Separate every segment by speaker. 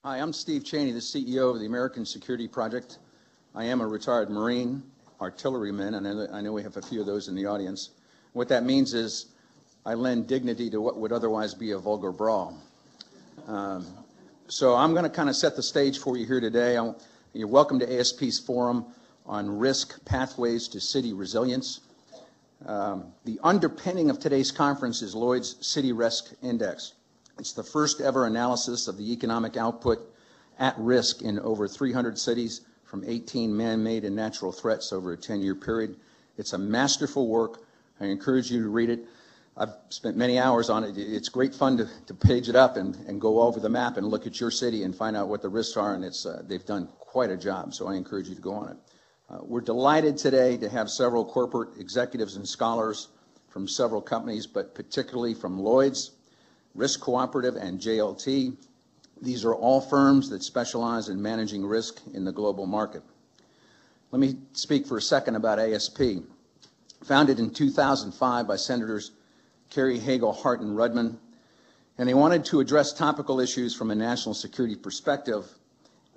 Speaker 1: Hi, I'm Steve Cheney, the CEO of the American Security Project. I am a retired Marine, artilleryman, and I know we have a few of those in the audience. What that means is I lend dignity to what would otherwise be a vulgar brawl. So I'm going to kind of set the stage for you here today. You're welcome to ASP's forum on risk pathways to city resilience. The underpinning of today's conference is Lloyd's City Risk Index. It's the first ever analysis of the economic output at risk in over 300 cities from 18 man-made and natural threats over a 10-year period. It's a masterful work. I encourage you to read it. I've spent many hours on it. It's great fun to page it up and go over the map and look at your city and find out what the risks are, and they've done quite a job, so I encourage you to go on it. We're delighted today to have several corporate executives and scholars from several companies, but particularly from Lloyd's, Risk Cooperative, and JLT. These are all firms that specialize in managing risk in the global market. Let me speak for a second about ASP. Founded in 2005 by Senators Kerry, Hagel, Hart, and Rudman, and they wanted to address topical issues from a national security perspective,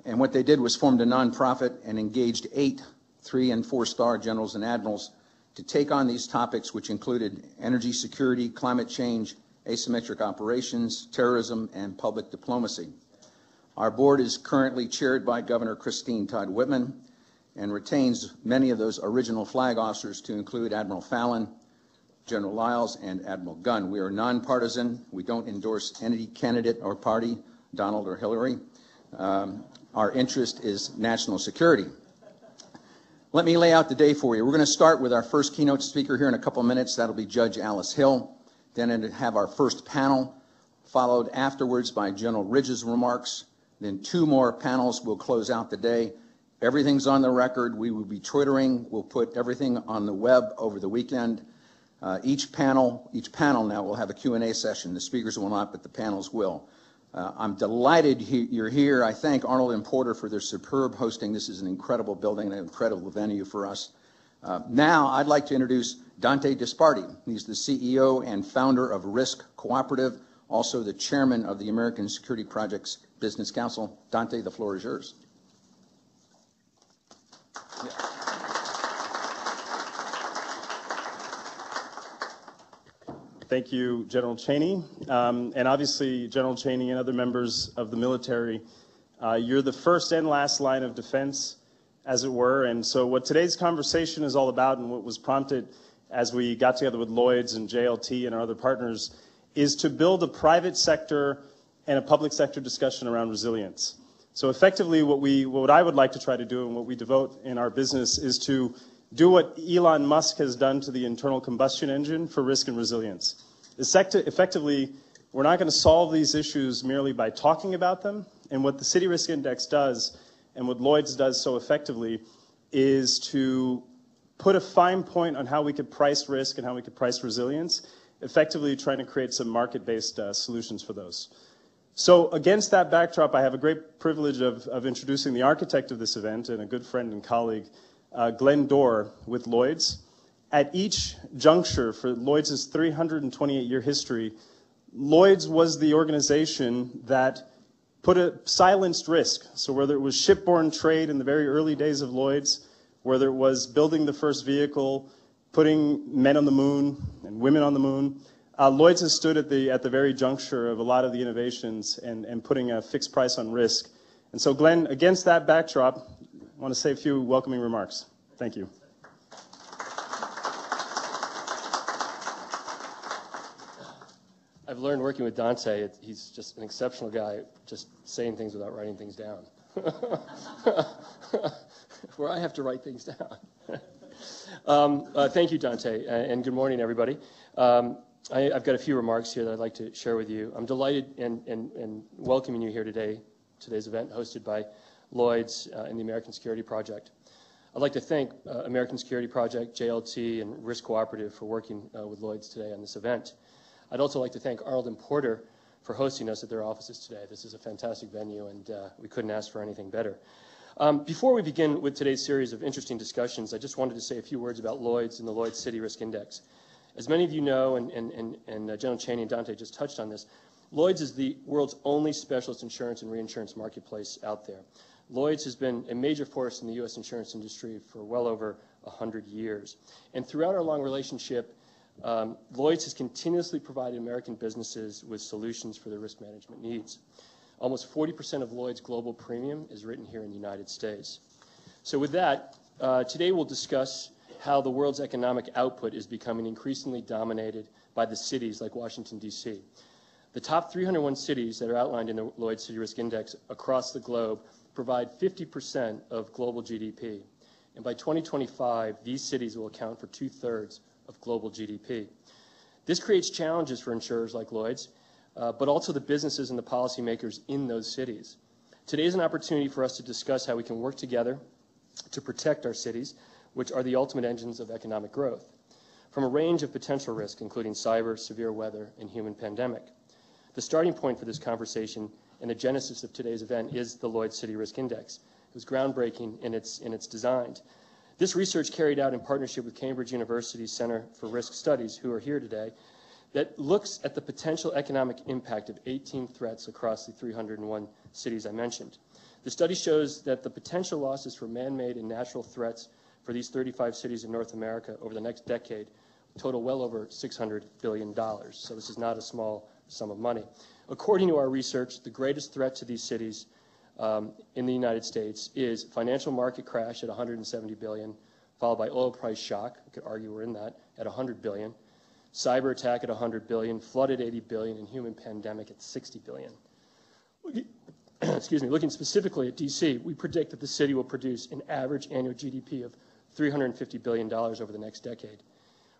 Speaker 1: and what they did was formed a nonprofit and engaged 8 3- and 4-star generals and admirals to take on these topics, which included energy security, climate change, asymmetric operations, terrorism, and public diplomacy. Our board is currently chaired by Governor Christine Todd Whitman and retains many of those original flag officers to include Admiral Fallon, General Lyles, and Admiral Gunn. We are nonpartisan. We don't endorse any candidate or party, Donald or Hillary. Our interest is national security. Let me lay out the day for you. We're going to start with our first keynote speaker here in a couple of minutes. That'll be Judge Alice Hill. Then have our first panel, followed afterwards by General Ridge's remarks. Then 2 more panels will close out the day. Everything's on the record. We will be twittering. We'll put everything on the web over the weekend. Each panel now will have a Q&A session. The speakers will not, but the panels will. I'm delighted you're here. I thank Arnold and Porter for their superb hosting. This is an incredible building, an incredible venue for us. Now I'd like to introduce Dante Disparti. He's the CEO and founder of Risk Cooperative, also the chairman of the American Security Project's Business Council. Dante, the floor is yours. Yeah.
Speaker 2: Thank you, General Cheney, and obviously General Cheney and other members of the military. You're the first and last line of defense, as it were, and so what today's conversation is all about and what was prompted as we got together with Lloyd's and JLT and our other partners is to build a private sector and a public sector discussion around resilience. So effectively what I would like to try to do and what we devote in our business is to do what Elon Musk has done to the internal combustion engine for risk and resilience. Effectively, we're not going to solve these issues merely by talking about them, and what the City Risk Index does and what Lloyd's does so effectively is to put a fine point on how we could price risk and how we could price resilience, effectively trying to create some market-based solutions for those. So against that backdrop, I have a great privilege of introducing the architect of this event and a good friend and colleague, Glenn Dorr with Lloyd's. At each juncture for Lloyd's 328-year history, Lloyd's was the organization that silenced risk. So whether it was shipborne trade in the very early days of Lloyd's, whether it was building the first vehicle, putting men on the moon and women on the moon, Lloyd's has stood at the very juncture of a lot of the innovations and putting a fixed price on risk. And so Glenn, against that backdrop, I want to say a few welcoming remarks. Thank you.
Speaker 3: I've learned working with Dante, he's just an exceptional guy, just saying things without writing things down. Where I have to write things down. Thank you, Dante, and good morning, everybody. I've got a few remarks here that I'd like to share with you. I'm delighted and welcoming you here today, today's event hosted by Lloyd's and the American Security Project. I'd like to thank American Security Project, JLT, and Risk Cooperative for working with Lloyd's today on this event. I'd also like to thank Arnold and Porter for hosting us at their offices today. This is a fantastic venue, and we couldn't ask for anything better. Before we begin with today's series of interesting discussions, I just wanted to say a few words about Lloyd's and the Lloyd's City Risk Index. As many of you know, and General Cheney and Dante just touched on this, Lloyd's is the world's only specialist insurance and reinsurance marketplace out there. Lloyd's has been a major force in the U.S. insurance industry for well over 100 years. And throughout our long relationship, Lloyd's has continuously provided American businesses with solutions for their risk management needs. Almost 40% of Lloyd's global premium is written here in the United States. So with that, today we'll discuss how the world's economic output is becoming increasingly dominated by the cities like Washington, D.C. The top 301 cities that are outlined in the Lloyd's City Risk Index across the globe provide 50% of global GDP. And by 2025, these cities will account for 2/3 of global GDP. This creates challenges for insurers like Lloyd's, but also the businesses and the policymakers in those cities. Today is an opportunity for us to discuss how we can work together to protect our cities, which are the ultimate engines of economic growth, from a range of potential risks, including cyber, severe weather, and human pandemic. The starting point for this conversation and the genesis of today's event is the Lloyd's City Risk Index. It was groundbreaking in its design. This research carried out in partnership with Cambridge University's Center for Risk Studies, who are here today, that looks at the potential economic impact of 18 threats across the 301 cities I mentioned. The study shows that the potential losses for man-made and natural threats for these 35 cities in North America over the next decade total well over $600 billion. So this is not a small sum of money. According to our research, the greatest threat to these cities in the United States is financial market crash at $170 billion, followed by oil price shock, we could argue we're in that, at $100 billion, cyber attack at $100 billion, flood at $80 billion, and human pandemic at $60 billion. Looking specifically at D.C., we predict that the city will produce an average annual GDP of $350 billion over the next decade.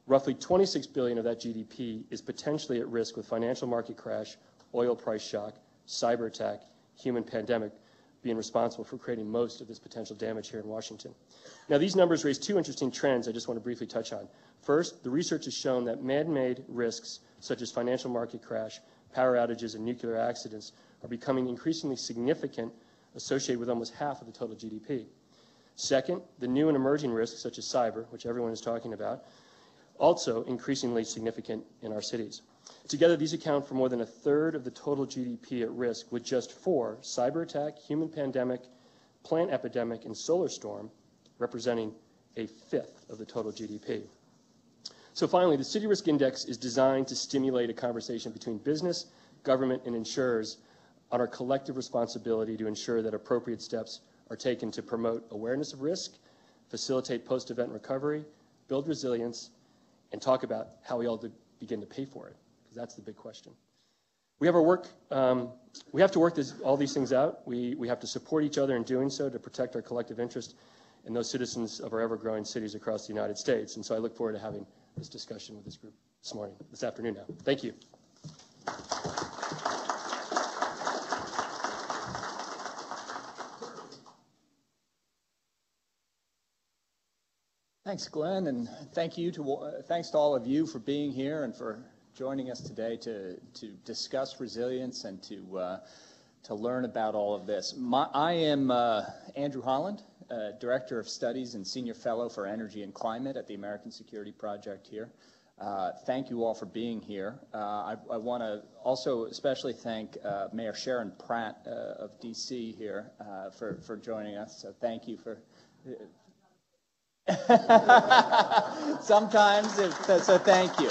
Speaker 3: Roughly $26 billion of that GDP is potentially at risk with financial market crash, oil price shock, cyber attack, human pandemic being responsible for creating most of this potential damage here in Washington. Now, these numbers raise two interesting trends I just want to briefly touch on. First, the research has shown that man-made risks such as financial market crash, power outages, and nuclear accidents are becoming increasingly significant, associated with almost half of the total GDP. Second, the new and emerging risks such as cyber, which everyone is talking about, also increasingly significant in our cities. Together, these account for more than 1/3 of the total GDP at risk, with just 4, cyber attack, human pandemic, plant epidemic, and solar storm, representing 1/5 of the total GDP. So finally, the City Risk Index is designed to stimulate a conversation between business, government, and insurers on our collective responsibility to ensure that appropriate steps are taken to promote awareness of risk, facilitate post-event recovery, build resilience, and talk about how we all begin to pay for it, because that's the big question. We have to work all these things out. We have to support each other in doing so to protect our collective interest in those citizens of our ever-growing cities across the United States. And so I look forward to having this discussion with this group this afternoon now. Thank you.
Speaker 4: Thanks, Glenn, and thanks to all of you for being here and for joining us today to discuss resilience and to learn about all of this. I am Andrew Holland, Director of Studies and Senior Fellow for Energy and Climate at the American Security Project here. Thank you all for being here. I want to also especially thank Mayor Sharon Pratt of D.C. here for joining us. So thank you for. Sometimes, so thank you.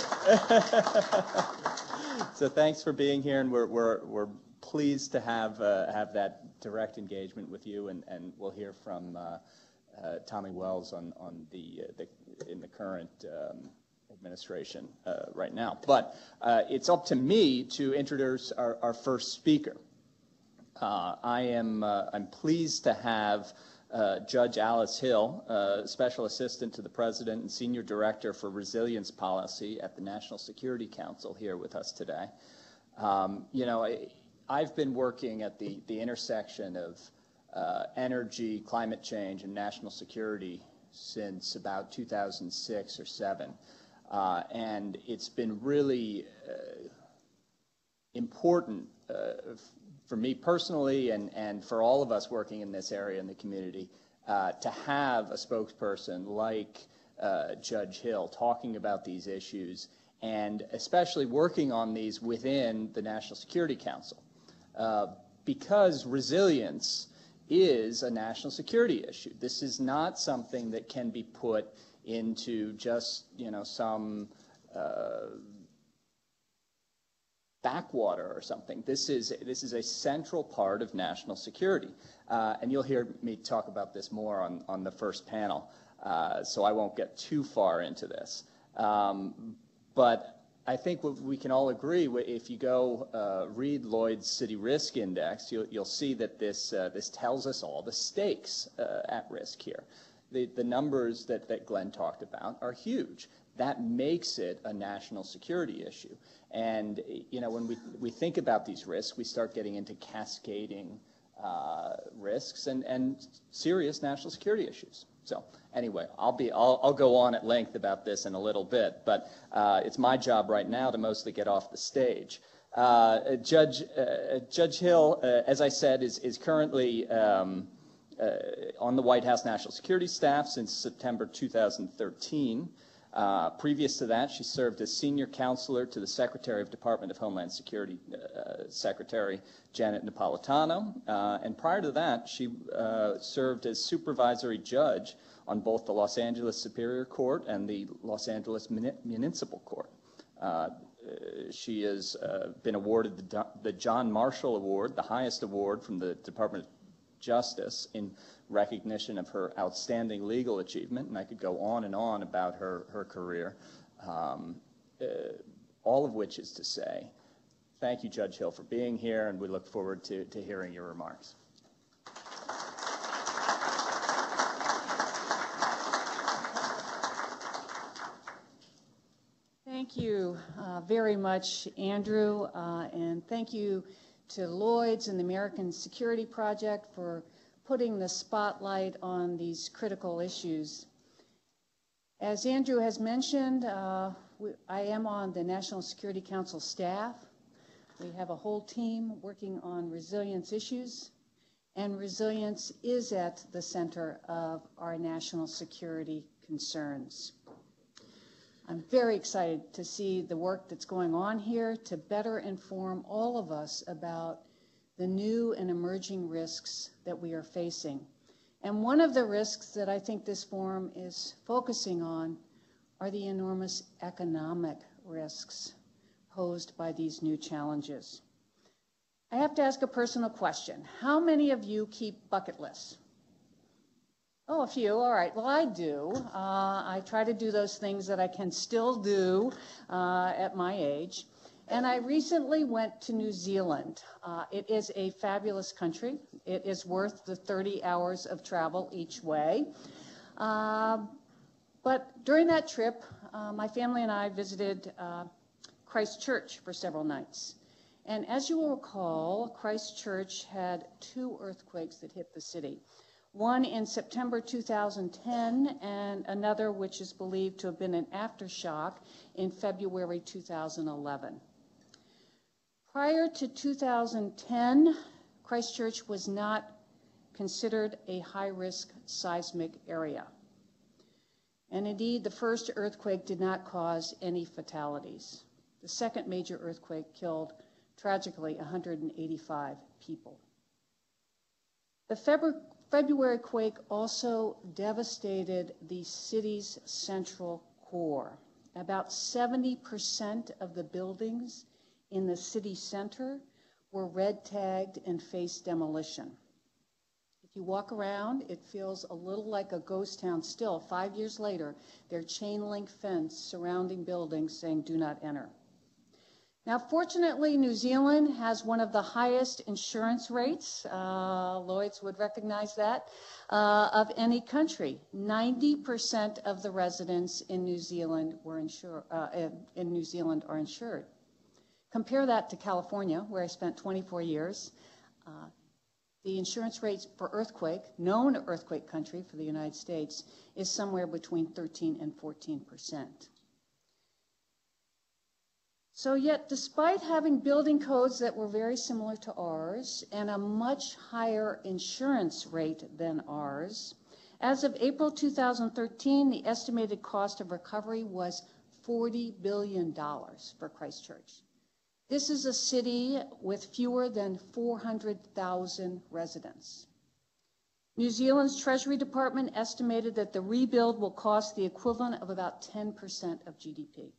Speaker 4: So thanks for being here, and we're pleased to have that direct engagement with you, and we'll hear from Tommy Wells in the current administration right now. But it's up to me to introduce our first speaker. I'm pleased to have Judge Alice Hill, Special Assistant to the President and Senior Director for Resilience Policy at the National Security Council, here with us today. I've been working at the intersection of energy, climate change, and national security since about 2006 or 7. And it's been really important for me personally and for all of us working in this area in the community to have a spokesperson like Judge Hill talking about these issues and especially working on these within the National Security Council, because resilience is a national security issue. This is not something that can be put into just, some backwater or something. This is a central part of national security, and you'll hear me talk about this more on the first panel. So I won't get too far into this, but I think we can all agree, if you go read Lloyd's City Risk Index, you'll see that this tells us all the stakes at risk here. The numbers that Glenn talked about are huge. That makes it a national security issue. And when we think about these risks, we start getting into cascading risks and serious national security issues. So anyway, I'll go on at length about this in a little bit, but it's my job right now to mostly get off the stage. Judge Hill, as I said, is currently on the White House National Security staff since September 2013. Previous to that, she served as senior counselor to the Secretary of Department of Homeland Security, Secretary Janet Napolitano. And prior to that, she served as supervisory judge on both the Los Angeles Superior Court and the Los Angeles Municipal Court. She has been awarded the John Marshall Award, the highest award from the Department of Justice, in recognition of her outstanding legal achievement, and I could go on and on about her career, all of which is to say, thank you, Judge Hill, for being here, and we look forward to hearing your remarks.
Speaker 5: Thank you very much, Andrew, and thank you to Lloyd's and the American Security Project for putting the spotlight on these critical issues. As Andrew has mentioned, I am on the National Security Council staff. We have a whole team working on resilience issues, and resilience is at the center of our national security concerns. I'm very excited to see the work that's going on here to better inform all of us about the new and emerging risks that we are facing. And one of the risks that I think this forum is focusing on are the enormous economic risks posed by these new challenges. I have to ask a personal question. How many of you keep bucket lists? Oh, a few. All right. Well, I do. I try to do those things that I can still do at my age. And I recently went to New Zealand. It is a fabulous country. It is worth the 30 hours of travel each way. But during that trip, my family and I visited Christchurch for several nights. And as you will recall, Christchurch had 2 earthquakes that hit the city. One in September 2010 and another which is believed to have been an aftershock in February 2011. Prior to 2010, Christchurch was not considered a high-risk seismic area. And indeed, the first earthquake did not cause any fatalities. The second major earthquake killed, tragically, 185 people. The February quake also devastated the city's central core. About 70% of the buildings in the city center were red tagged and faced demolition. If you walk around, it feels a little like a ghost town still. 5 years later, there are chain link fence surrounding buildings saying do not enter. Now, fortunately, New Zealand has one of the highest insurance rates, Lloyd's would recognize that, of any country. 90% of the residents in New Zealand are insured. Compare that to California, where I spent 24 years. The insurance rates for earthquake, known earthquake country for the United States, is somewhere between 13 and 14%. So yet, despite having building codes that were very similar to ours and a much higher insurance rate than ours, as of April 2013, the estimated cost of recovery was $40 billion for Christchurch. This is a city with fewer than 400,000 residents. New Zealand's Treasury Department estimated that the rebuild will cost the equivalent of about 10% of GDP.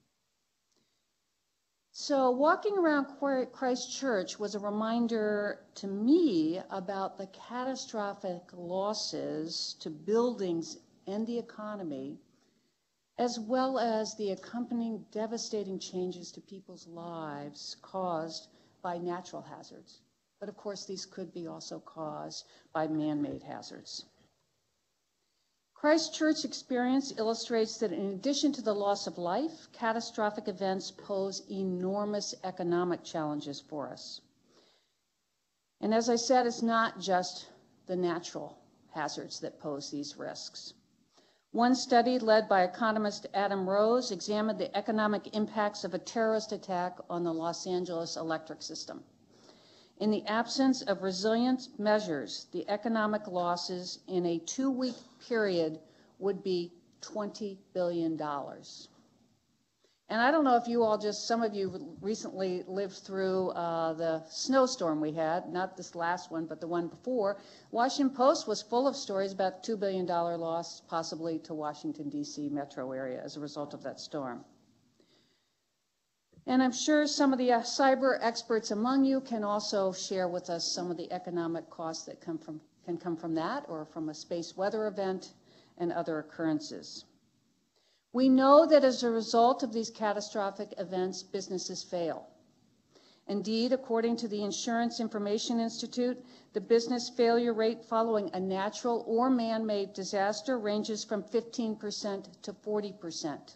Speaker 5: So walking around Christchurch was a reminder to me about the catastrophic losses to buildings and the economy, as well as the accompanying devastating changes to people's lives caused by natural hazards. But of course, these could be also caused by man-made hazards. Christchurch experience illustrates that in addition to the loss of life, catastrophic events pose enormous economic challenges for us. And as I said, it's not just the natural hazards that pose these risks. One study led by economist Adam Rose examined the economic impacts of a terrorist attack on the Los Angeles electric system. In the absence of resilient measures, the economic losses in a 2-week period would be $20 billion. And I don't know if you all some of you recently lived through the snowstorm we had, not this last one, but the one before. Washington Post was full of stories about $2 billion loss possibly to Washington, D.C. metro area as a result of that storm. And I'm sure some of the cyber experts among you can also share with us some of the economic costs that can come from that or from a space weather event and other occurrences. We know that as a result of these catastrophic events, businesses fail. Indeed, according to the Insurance Information Institute, the business failure rate following a natural or man-made disaster ranges from 15% to 40%.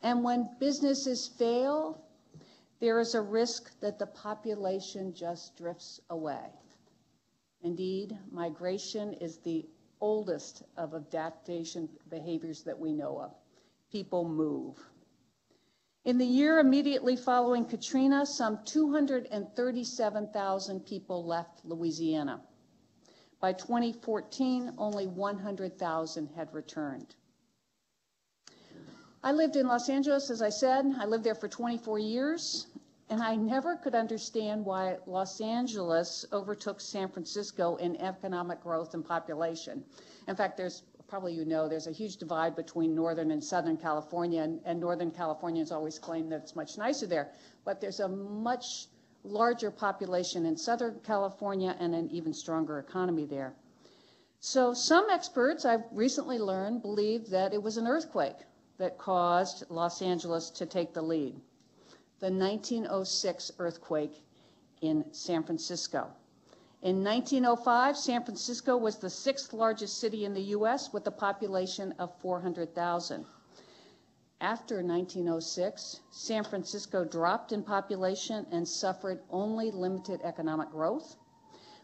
Speaker 5: And when businesses fail, there is a risk that the population just drifts away. Indeed, migration is the oldest of adaptation behaviors that we know of. People move. In the year immediately following Katrina, some 237,000 people left Louisiana. By 2014, only 100,000 had returned. I lived in Los Angeles, as I said. I lived there for 24 years, and I never could understand why Los Angeles overtook San Francisco in economic growth and population. In fact, there's a huge divide between Northern and Southern California, and Northern Californians always claim that it's much nicer there. But there's a much larger population in Southern California and an even stronger economy there. So some experts, I've recently learned, believe that it was an earthquake that caused Los Angeles to take the lead. The 1906 earthquake in San Francisco. In 1905, San Francisco was the 6th largest city in the U.S. with a population of 400,000. After 1906, San Francisco dropped in population and suffered only limited economic growth.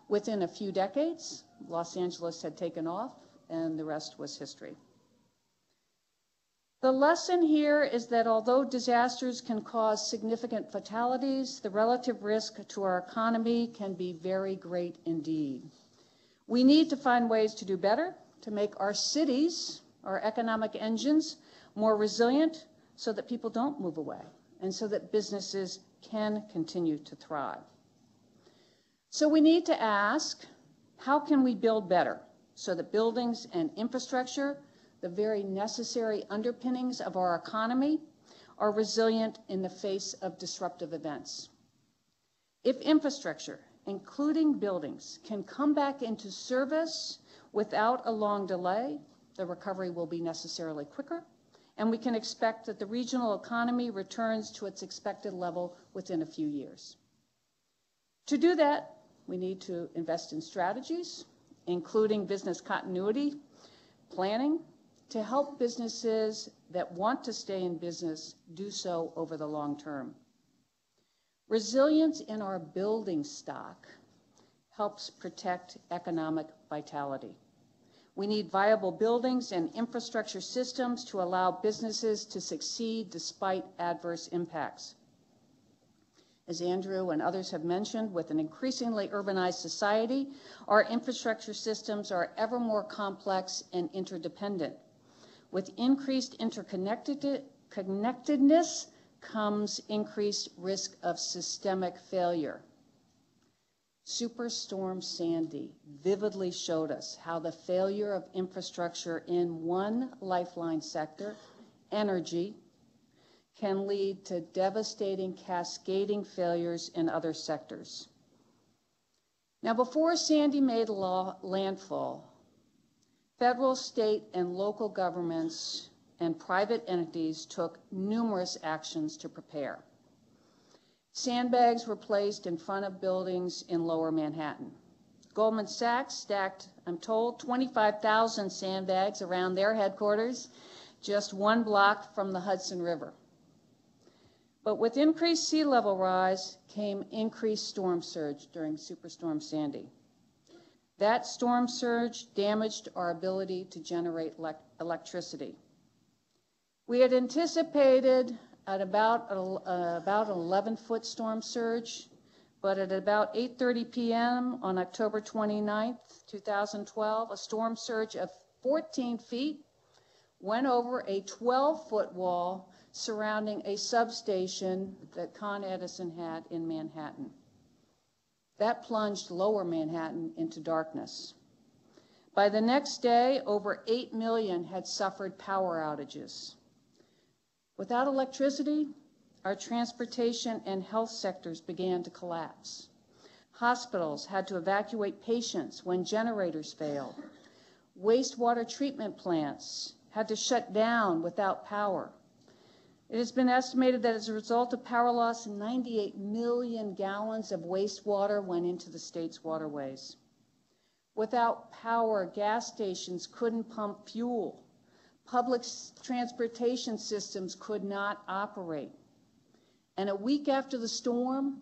Speaker 5: Within a few decades, Los Angeles had taken off, and the rest was history. The lesson here is that although disasters can cause significant fatalities, the relative risk to our economy can be very great indeed. We need to find ways to do better, to make our cities, our economic engines, more resilient so that people don't move away and so that businesses can continue to thrive. So we need to ask, how can we build better so that buildings and infrastructure, the very necessary underpinnings of our economy, are resilient in the face of disruptive events? If infrastructure, including buildings, can come back into service without a long delay, the recovery will be necessarily quicker, and we can expect that the regional economy returns to its expected level within a few years. To do that, we need to invest in strategies, including business continuity, planning, to help businesses that want to stay in business do so over the long term. Resilience in our building stock helps protect economic vitality. We need viable buildings and infrastructure systems to allow businesses to succeed despite adverse impacts. As Andrew and others have mentioned, with an increasingly urbanized society, our infrastructure systems are ever more complex and interdependent. With increased interconnectedness connectedness comes increased risk of systemic failure. Superstorm Sandy vividly showed us how the failure of infrastructure in one lifeline sector, energy, can lead to devastating cascading failures in other sectors. Now, before Sandy made landfall, federal, state, and local governments and private entities took numerous actions to prepare. Sandbags were placed in front of buildings in Lower Manhattan. Goldman Sachs stacked, I'm told, 25,000 sandbags around their headquarters, just 1 block from the Hudson River. But with increased sea level rise came increased storm surge during Superstorm Sandy. That storm surge damaged our ability to generate electricity. We had anticipated at about an 11-foot storm surge, but at about 8:30 p.m. on October 29th, 2012, a storm surge of 14 feet went over a 12-foot wall surrounding a substation that Con Edison had in Manhattan. That plunged Lower Manhattan into darkness. By the next day, over 8 million had suffered power outages. Without electricity, our transportation and health sectors began to collapse. Hospitals had to evacuate patients when generators failed. Wastewater treatment plants had to shut down without power. It has been estimated that as a result of power loss, 98 million gallons of wastewater went into the state's waterways. Without power, gas stations couldn't pump fuel. Public transportation systems could not operate. And a week after the storm,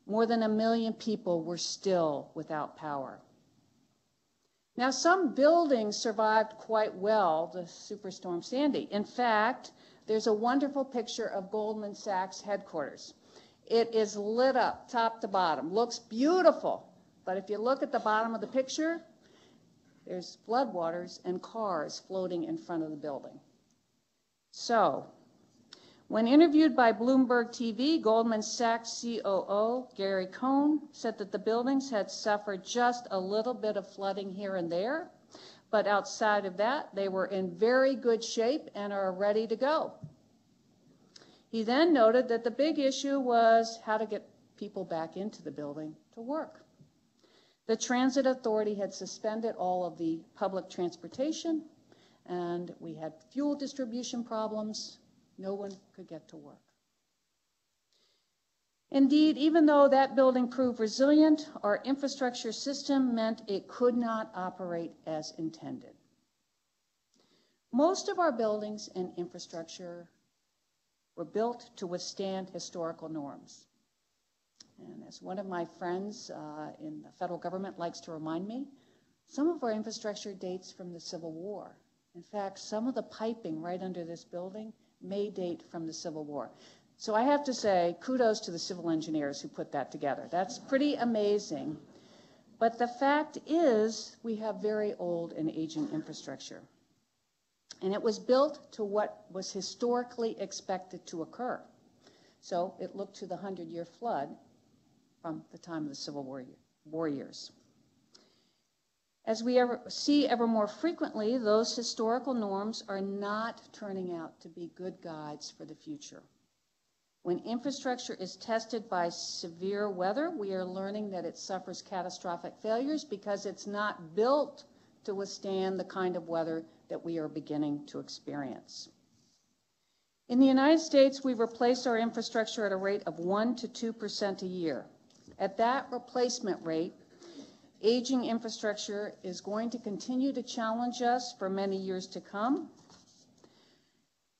Speaker 5: more than 1 million people were still without power. Now, some buildings survived quite well the Superstorm Sandy. In fact, there's a wonderful picture of Goldman Sachs headquarters. It is lit up top to bottom, looks beautiful. But if you look at the bottom of the picture, there's floodwaters and cars floating in front of the building. So, when interviewed by Bloomberg TV, Goldman Sachs COO Gary Cohn said that the buildings had suffered just a little bit of flooding here and there, but outside of that, they were in very good shape and are ready to go. He then noted that the big issue was how to get people back into the building to work. The Transit Authority had suspended all of the public transportation, and we had fuel distribution problems. No one could get to work. Indeed, even though that building proved resilient, our infrastructure system meant it could not operate as intended. Most of our buildings and infrastructure were built to withstand historical norms. And as one of my friends in the federal government likes to remind me, some of our infrastructure dates from the Civil War. In fact, some of the piping right under this building may date from the Civil War. So I have to say, kudos to the civil engineers who put that together. That's pretty amazing. But the fact is, we have very old and aging infrastructure. And it was built to what was historically expected to occur. So it looked to the 100-year flood from the time of the Civil War years. As we see ever more frequently, those historical norms are not turning out to be good guides for the future. When infrastructure is tested by severe weather, we are learning that it suffers catastrophic failures because it's not built to withstand the kind of weather that we are beginning to experience. In the United States, we replace our infrastructure at a rate of 1% to 2% a year. At that replacement rate, aging infrastructure is going to continue to challenge us for many years to come.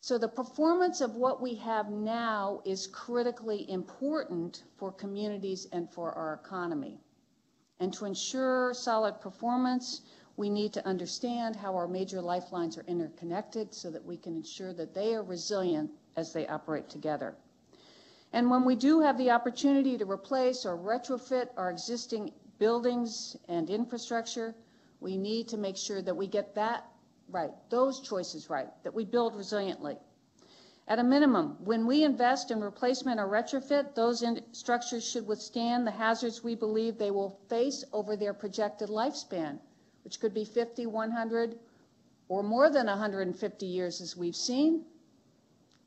Speaker 5: So the performance of what we have now is critically important for communities and for our economy. And to ensure solid performance, we need to understand how our major lifelines are interconnected so that we can ensure that they are resilient as they operate together. And when we do have the opportunity to replace or retrofit our existing buildings and infrastructure, we need to make sure that we get that right, those choices right, that we build resiliently. At a minimum, when we invest in replacement or retrofit, those structures should withstand the hazards we believe they will face over their projected lifespan, which could be 50, 100, or more than 150 years as we've seen.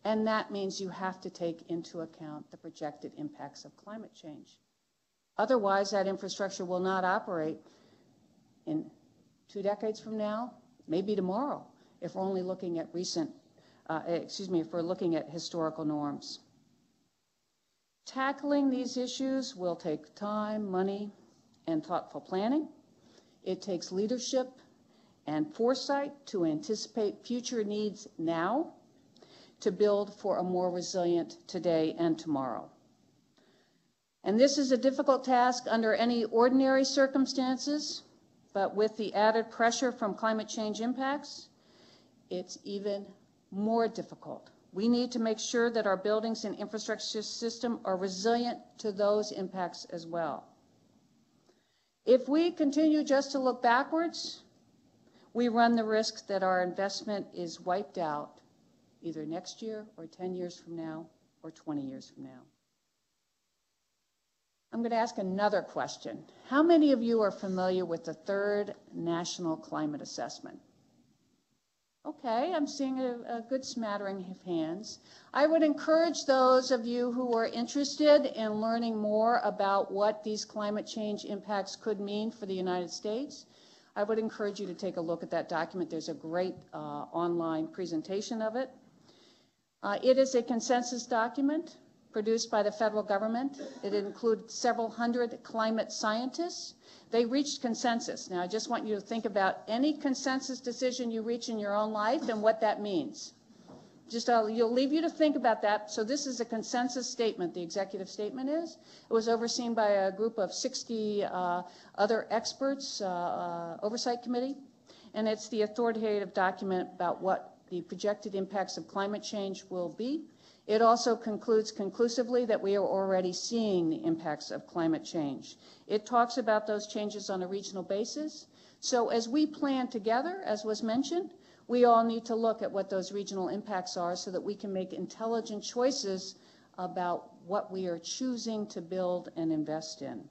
Speaker 5: And that means you have to take into account the projected impacts of climate change. Otherwise, that infrastructure will not operate in 2 decades from now, maybe tomorrow, if we're only looking at if we're looking at historical norms. Tackling these issues will take time, money, and thoughtful planning. It takes leadership and foresight to anticipate future needs now, to build for a more resilient today and tomorrow. And this is a difficult task under any ordinary circumstances, but with the added pressure from climate change impacts, it's even more difficult. We need to make sure that our buildings and infrastructure system are resilient to those impacts as well. If we continue just to look backwards, we run the risk that our investment is wiped out either next year or 10 years from now or 20 years from now. I'm going to ask another question. How many of you are familiar with the third National Climate Assessment? Okay, I'm seeing a good smattering of hands. I would encourage those of you who are interested in learning more about what these climate change impacts could mean for the United States. I would encourage you to take a look at that document. There's a great online presentation of it. It is a consensus document produced by the federal government. It includes several hundred climate scientists. They reached consensus. Now, I just want you to think about any consensus decision you reach in your own life and what that means. Just you'll leave you to think about that. So this is a consensus statement, the executive statement is. It was overseen by a group of 60 other experts, oversight committee, and it's the authoritative document about what the projected impacts of climate change will be. It also concludes conclusively that we are already seeing the impacts of climate change. It talks about those changes on a regional basis. So as we plan together, as was mentioned, we all need to look at what those regional impacts are so that we can make intelligent choices about what we are choosing to build and invest in.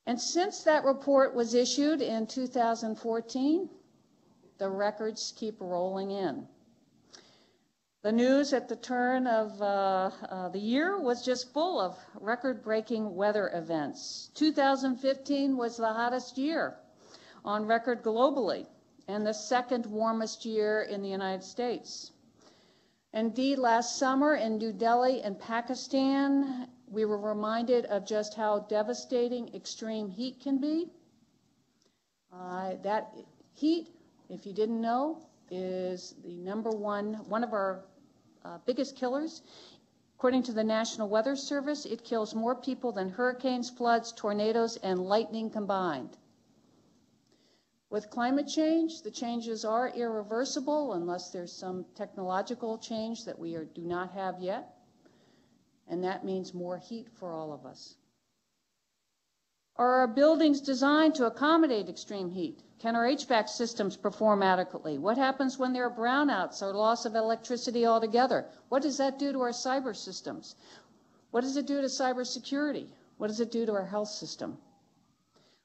Speaker 5: And since that report was issued in 2014, the records keep rolling in. The news at the turn of the year was just full of record-breaking weather events. 2015 was the hottest year on record globally and the second warmest year in the United States. Indeed, last summer in New Delhi and Pakistan, we were reminded of just how devastating extreme heat can be. That heat, if you didn't know, is the one of our biggest killers. According to the National Weather Service, it kills more people than hurricanes, floods, tornadoes, and lightning combined. With climate change, the changes are irreversible unless there's some technological change that we do not have yet, and that means more heat for all of us. Are our buildings designed to accommodate extreme heat? Can our HVAC systems perform adequately? What happens when there are brownouts or loss of electricity altogether? What does that do to our cyber systems? What does it do to cybersecurity? What does it do to our health system?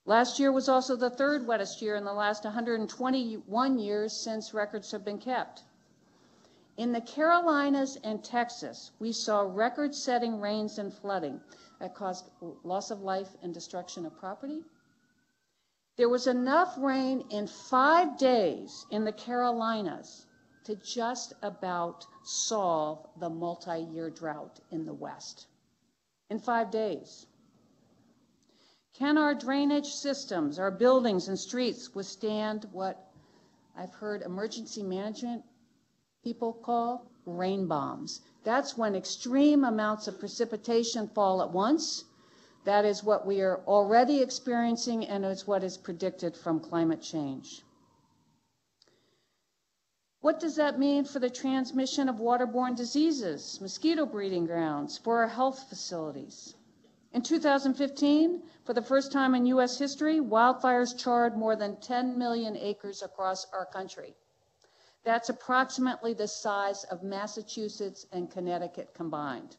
Speaker 5: Last year was also the third wettest year in the last 121 years since records have been kept. In the Carolinas and Texas, we saw record-setting rains and flooding that caused loss of life and destruction of property. There was enough rain in 5 days in the Carolinas to just about solve the multi-year drought in the West. In 5 days. Can our drainage systems, our buildings and streets withstand what I've heard emergency management people call rain bombs? That's when extreme amounts of precipitation fall at once. That is what we are already experiencing, and it's what is predicted from climate change. What does that mean for the transmission of waterborne diseases, mosquito breeding grounds, for our health facilities? In 2015, for the first time in U.S. history, wildfires charred more than 10 million acres across our country. That's approximately the size of Massachusetts and Connecticut combined.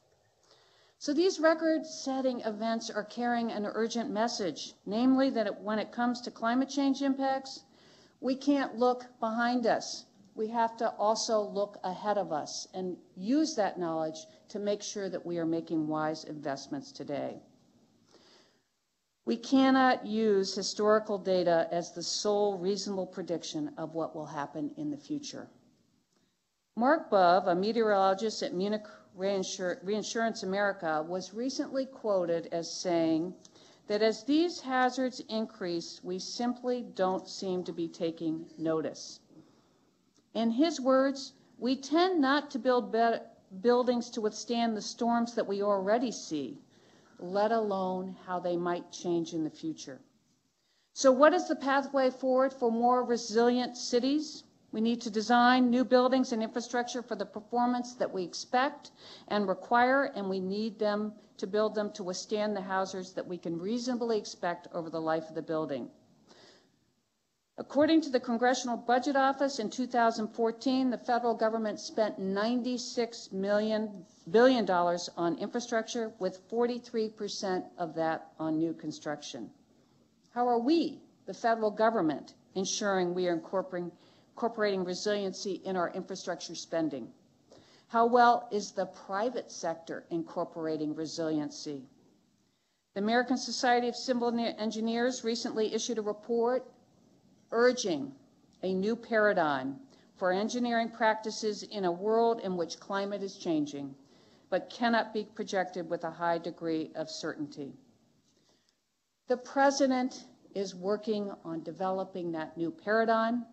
Speaker 5: So these record-setting events are carrying an urgent message, namely that when it comes to climate change impacts, we can't look behind us. We have to also look ahead of us and use that knowledge to make sure that we are making wise investments today. We cannot use historical data as the sole reasonable prediction of what will happen in the future. Mark Bove, a meteorologist at Munich Reinsurance America, was recently quoted as saying that as these hazards increase, we simply don't seem to be taking notice. In his words, we tend not to build buildings to withstand the storms that we already see, let alone how they might change in the future. So what is the pathway forward for more resilient cities? We need to design new buildings and infrastructure for the performance that we expect and require, and we need them to build them to withstand the hazards that we can reasonably expect over the life of the building. According to the Congressional Budget Office, in 2014, the federal government spent $96 billion on infrastructure, with 43% of that on new construction. How are we, the federal government, ensuring we are incorporating resiliency in our infrastructure spending? How well is the private sector incorporating resiliency? The American Society of Civil Engineers recently issued a report urging a new paradigm for engineering practices in a world in which climate is changing, but cannot be projected with a high degree of certainty. The President is working on developing that new paradigm.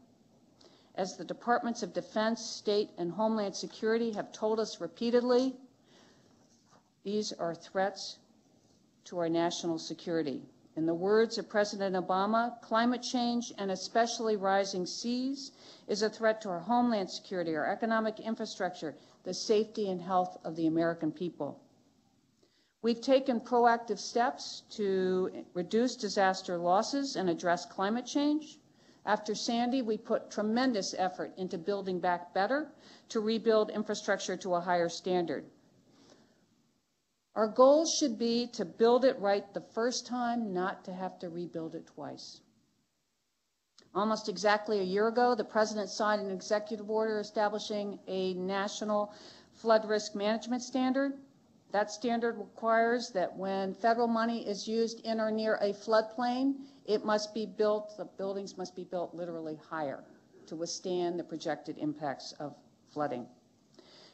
Speaker 5: As the Departments of Defense, State, and Homeland Security have told us repeatedly, these are threats to our national security. In the words of President Obama, climate change, and especially rising seas, is a threat to our homeland security, our economic infrastructure, the safety and health of the American people. We've taken proactive steps to reduce disaster losses and address climate change. After Sandy, we put tremendous effort into building back better to rebuild infrastructure to a higher standard. Our goal should be to build it right the first time, not to have to rebuild it twice. Almost exactly a year ago, the President signed an executive order establishing a national flood risk management standard. That standard requires that when federal money is used in or near a floodplain, it must be built, the buildings must be built literally higher to withstand the projected impacts of flooding.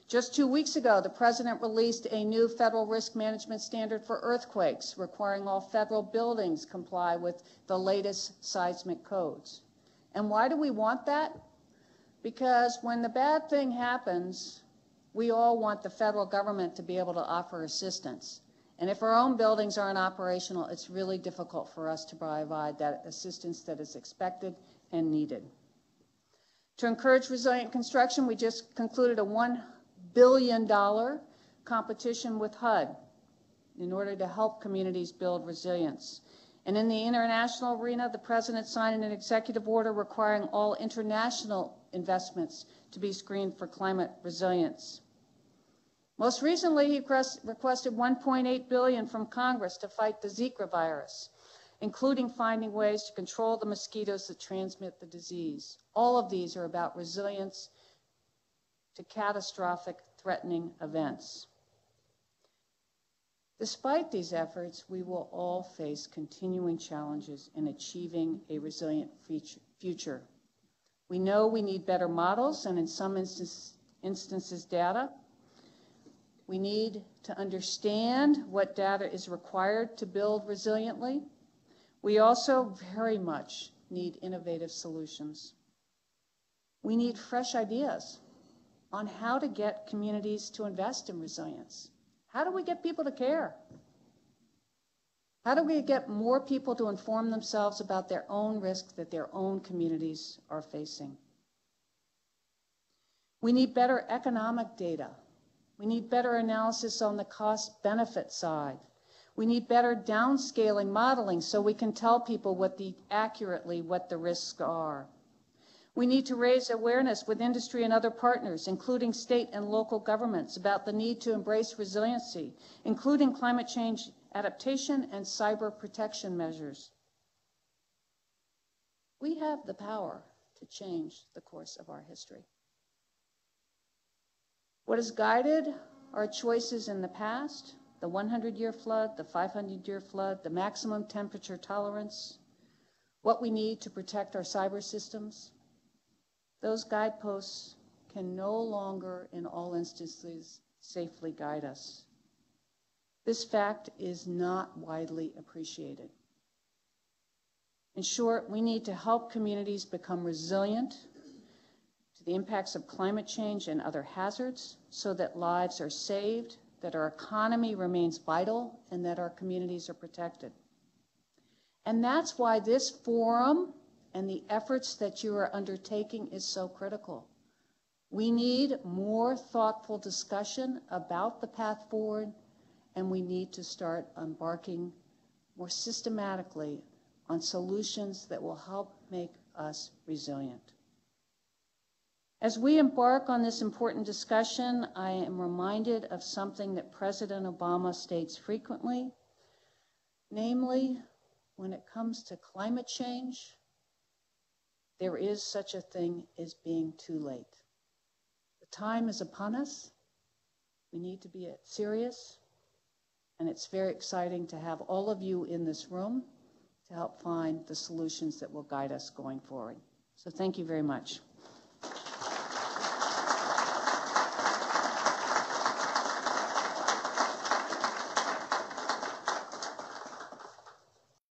Speaker 5: Just 2 weeks ago, the President released a new federal risk management standard for earthquakes, requiring all federal buildings comply with the latest seismic codes. And why do we want that? Because when the bad thing happens, we all want the federal government to be able to offer assistance. And if our own buildings aren't operational, it's really difficult for us to provide that assistance that is expected and needed. To encourage resilient construction, we just concluded a $1 billion competition with HUD in order to help communities build resilience. And in the international arena, the President signed an executive order requiring all international investments to be screened for climate resilience. Most recently, he requested $1.8 billion from Congress to fight the Zika virus, including finding ways to control the mosquitoes that transmit the disease. All of these are about resilience to catastrophic, threatening events. Despite these efforts, we will all face continuing challenges in achieving a resilient future. We know we need better models and in some instances data. We need to understand what data is required to build resiliently. We also very much need innovative solutions. We need fresh ideas on how to get communities to invest in resilience. How do we get people to care? How do we get more people to inform themselves about their own risks that their own communities are facing? We need better economic data. We need better analysis on the cost-benefit side. We need better downscaling modeling so we can tell people accurately what the risks are. We need to raise awareness with industry and other partners, including state and local governments, about the need to embrace resiliency, including climate change adaptation and cyber protection measures. We have the power to change the course of our history. What has guided our choices in the past, the 100-year flood, the 500-year flood, the maximum temperature tolerance, what we need to protect our cyber systems, those guideposts can no longer, in all instances, safely guide us. This fact is not widely appreciated. In short, we need to help communities become resilient to the impacts of climate change and other hazards so that lives are saved, that our economy remains vital, and that our communities are protected. And that's why this forum and the efforts that you are undertaking is so critical. We need more thoughtful discussion about the path forward, and we need to start embarking more systematically on solutions that will help make us resilient. As we embark on this important discussion, I am reminded of something that President Obama states frequently, namely, when it comes to climate change, there is such a thing as being too late. The time is upon us. We need to be serious, and it's very exciting to have all of you in this room to help find the solutions that will guide us going forward. So thank you very much.